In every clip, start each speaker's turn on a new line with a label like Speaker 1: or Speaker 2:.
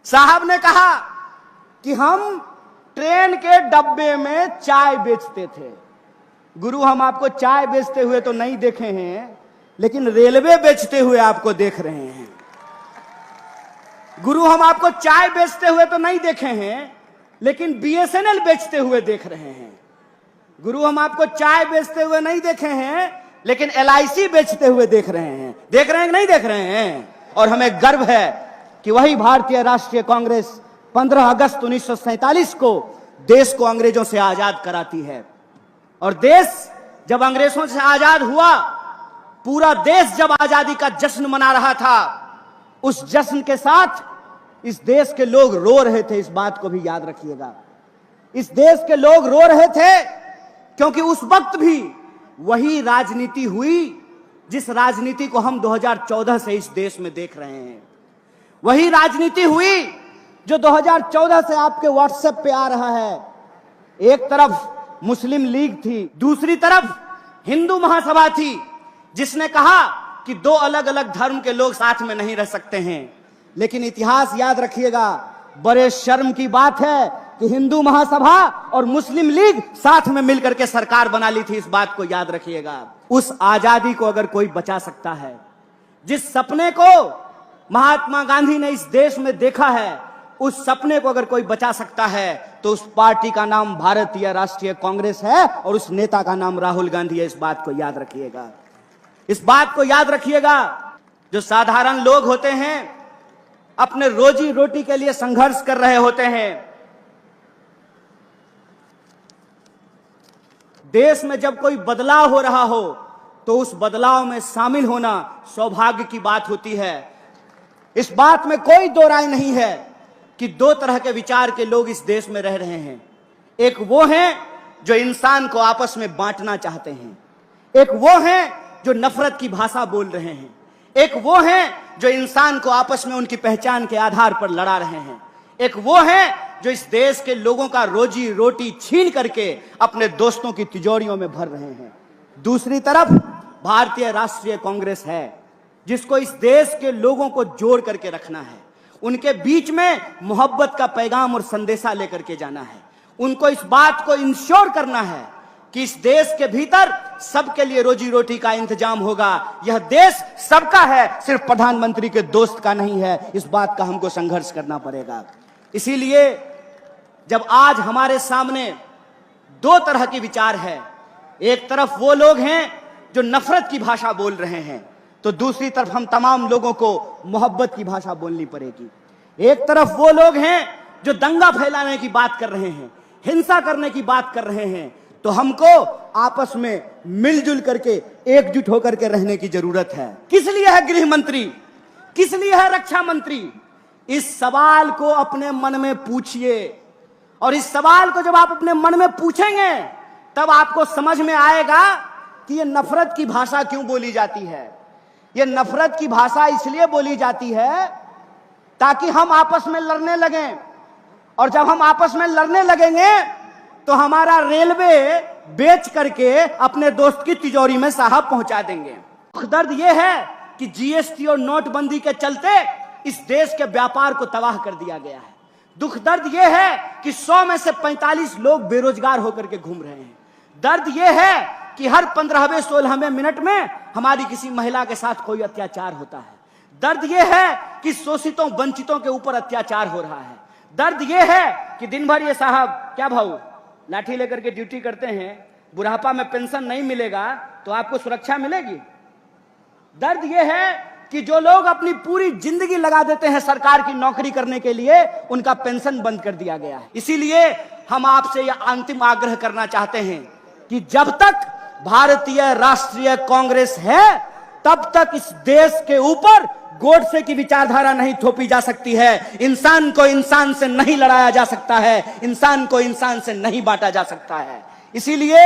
Speaker 1: साहब ने कहा कि हम ट्रेन के डब्बे में चाय बेचते थे। गुरु, हम आपको चाय बेचते हुए तो नहीं देखे हैं, लेकिन रेलवे बेचते हुए आपको देख रहे हैं। गुरु, हम आपको चाय बेचते हुए तो नहीं देखे हैं, लेकिन बीएसएनएल बेचते हुए देख रहे हैं। गुरु, हम आपको चाय बेचते हुए नहीं देखे हैं, लेकिन एलआईसी बेचते हुए देख रहे हैं। देख रहे हैं कि नहीं देख रहे हैं? और हमें गर्व है कि वही भारतीय राष्ट्रीय कांग्रेस 15 अगस्त 1947 को देश को अंग्रेजों से आजाद कराती है। और देश जब अंग्रेजों से आजाद हुआ, पूरा देश जब आजादी का जश्न मना रहा था, उस जश्न के साथ इस देश के लोग रो रहे थे। इस बात को भी याद रखिएगा, इस देश के लोग रो रहे थे क्योंकि उस वक्त भी वही राजनीति हुई जिस राजनीति को हम 2014 से इस देश में देख रहे हैं। वही राजनीति हुई जो 2014 से आपके व्हाट्सएप पे आ रहा है। एक तरफ मुस्लिम लीग थी, दूसरी तरफ हिंदू महासभा थी, जिसने कहा कि दो अलग अलग धर्म के लोग साथ में नहीं रह सकते हैं। लेकिन इतिहास याद रखिएगा, बड़े शर्म की बात है कि हिंदू महासभा और मुस्लिम लीग साथ में मिलकर के सरकार बना ली थी। इस बात को याद रखिएगा। उस आजादी को अगर कोई बचा सकता है, जिस सपने को महात्मा गांधी ने इस देश में देखा है, उस सपने को अगर कोई बचा सकता है, तो उस पार्टी का नाम भारतीय राष्ट्रीय कांग्रेस है और उस नेता का नाम राहुल गांधी है। इस बात को याद रखिएगा। इस बात को याद रखिएगा, जो साधारण लोग होते हैं, अपने रोजी रोटी के लिए संघर्ष कर रहे होते हैं। देश में जब कोई बदलाव हो रहा हो, तो उस बदलाव में शामिल होना सौभाग्य की बात होती है। इस बात में कोई दो राय नहीं है कि दो तरह के विचार के लोग इस देश में रह रहे हैं। एक वो हैं जो इंसान को आपस में बांटना चाहते हैं, एक वो हैं जो नफरत की भाषा बोल रहे हैं, एक वो हैं जो इंसान को आपस में उनकी पहचान के आधार पर लड़ा रहे हैं, एक वो हैं जो इस देश के लोगों का रोजी रोटी छीन करके अपने दोस्तों की तिजोरियों में भर रहे हैं। दूसरी तरफ भारतीय राष्ट्रीय कांग्रेस है, जिसको इस देश के लोगों को जोड़ करके रखना है, उनके बीच में मोहब्बत का पैगाम और संदेशा लेकर के जाना है। उनको इस बात को इंश्योर करना है कि इस देश के भीतर सबके लिए रोजी रोटी का इंतजाम होगा। यह देश सबका है, सिर्फ प्रधानमंत्री के दोस्त का नहीं है। इस बात का हमको संघर्ष करना पड़ेगा। इसीलिए जब आज हमारे सामने दो तरह के विचार है, एक तरफ वो लोग हैं जो नफरत की भाषा बोल रहे हैं, तो दूसरी तरफ हम तमाम लोगों को मोहब्बत की भाषा बोलनी पड़ेगी। एक तरफ वो लोग हैं जो दंगा फैलाने की बात कर रहे हैं, हिंसा करने की बात कर रहे हैं, तो हमको आपस में मिलजुल करके एकजुट होकर के रहने की जरूरत है। किस लिए है गृह मंत्री, किस लिए है रक्षा मंत्री? इस सवाल को अपने मन में पूछिए, और इस सवाल को जब आप अपने मन में पूछेंगे, तब आपको समझ में आएगा कि ये नफरत की भाषा क्यों बोली जाती है। ये नफरत की भाषा इसलिए बोली जाती है ताकि हम आपस में लड़ने लगें, और जब हम आपस में लड़ने लगेंगे तो हमारा रेलवे बेच करके अपने दोस्त की तिजोरी में साहब पहुंचा देंगे। दुख दर्द यह है कि जीएसटी और नोटबंदी के चलते इस देश के व्यापार को तबाह कर दिया गया है। दुख दर्द यह है कि 100 में से 45 लोग बेरोजगार होकर के घूम रहे हैं। दर्द यह है कि हर 15वें 16वें मिनट में हमारी किसी महिला के साथ कोई अत्याचार होता है। दर्द यह है कि शोषितों वंचितों के ऊपर अत्याचार हो रहा है। दर्द यह है कि दिन भर ये साहब क्या भाऊ लाठी लेकर के ड्यूटी करते हैं, बुढ़ापा में पेंशन नहीं मिलेगा तो आपको सुरक्षा मिलेगी। दर्द यह है कि जो लोग अपनी पूरी जिंदगी लगा देते हैं सरकार की नौकरी करने के लिए, उनका पेंशन बंद कर दिया गया है। इसीलिए हम आपसे यह अंतिम आग्रह करना चाहते हैं कि जब तक भारतीय राष्ट्रीय कांग्रेस है, तब तक इस देश के ऊपर गोडसे की विचारधारा नहीं थोपी जा सकती है। इंसान को इंसान से नहीं लड़ाया जा सकता है, इंसान को इंसान से नहीं बांटा जा सकता है। इसीलिए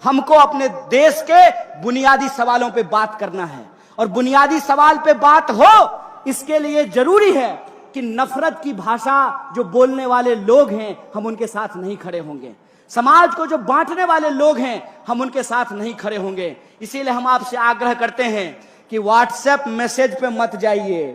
Speaker 1: हमको अपने देश के बुनियादी सवालों पे बात करना है, और बुनियादी सवाल पे बात हो, इसके लिए जरूरी है कि नफरत की भाषा जो बोलने वाले लोग हैं, हम उनके साथ नहीं खड़े होंगे। समाज को जो बांटने वाले लोग हैं, हम उनके साथ नहीं खड़े होंगे। इसीलिए हम आपसे आग्रह करते हैं कि व्हाट्सएप मैसेज पे मत जाइए,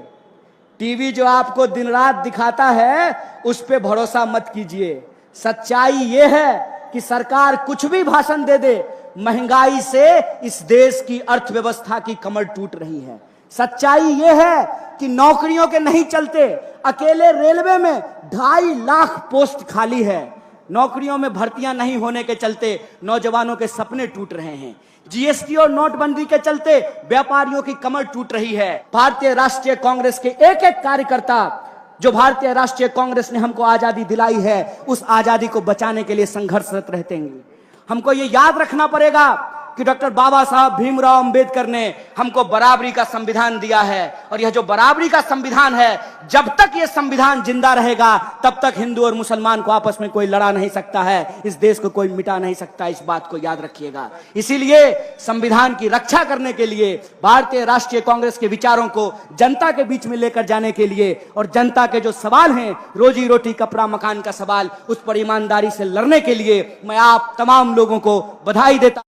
Speaker 1: टीवी जो आपको दिन रात दिखाता है उस पे भरोसा मत कीजिए। सच्चाई यह है कि सरकार कुछ भी भाषण दे दे, महंगाई से इस देश की अर्थव्यवस्था की कमर टूट रही है। सच्चाई यह है कि नौकरियों के नहीं चलते, अकेले रेलवे में 2.5 लाख पोस्ट खाली है। नौकरियों में भर्तियां नहीं होने के चलते नौजवानों के सपने टूट रहे हैं। जीएसटी और नोटबंदी के चलते व्यापारियों की कमर टूट रही है। भारतीय राष्ट्रीय कांग्रेस के एक एक कार्यकर्ता, जो भारतीय राष्ट्रीय कांग्रेस ने हमको आजादी दिलाई है, उस आजादी को बचाने के लिए संघर्षरत रहते हैं। हमको ये याद रखना पड़ेगा कि डॉक्टर बाबा साहब भीमराव अंबेडकर ने हमको बराबरी का संविधान दिया है, और यह जो बराबरी का संविधान है, जब तक यह संविधान जिंदा रहेगा तब तक हिंदू और मुसलमान को आपस में कोई लड़ा नहीं सकता है, इस देश को कोई मिटा नहीं सकता। इस बात को याद रखिएगा। इसीलिए संविधान की रक्षा करने के लिए भारतीय राष्ट्रीय कांग्रेस के विचारों को जनता के बीच में लेकर जाने के लिए, और जनता के जो सवाल हैं, रोजी रोटी कपड़ा मकान का सवाल, उस पर ईमानदारी से लड़ने के लिए मैं आप तमाम लोगों को बधाई देता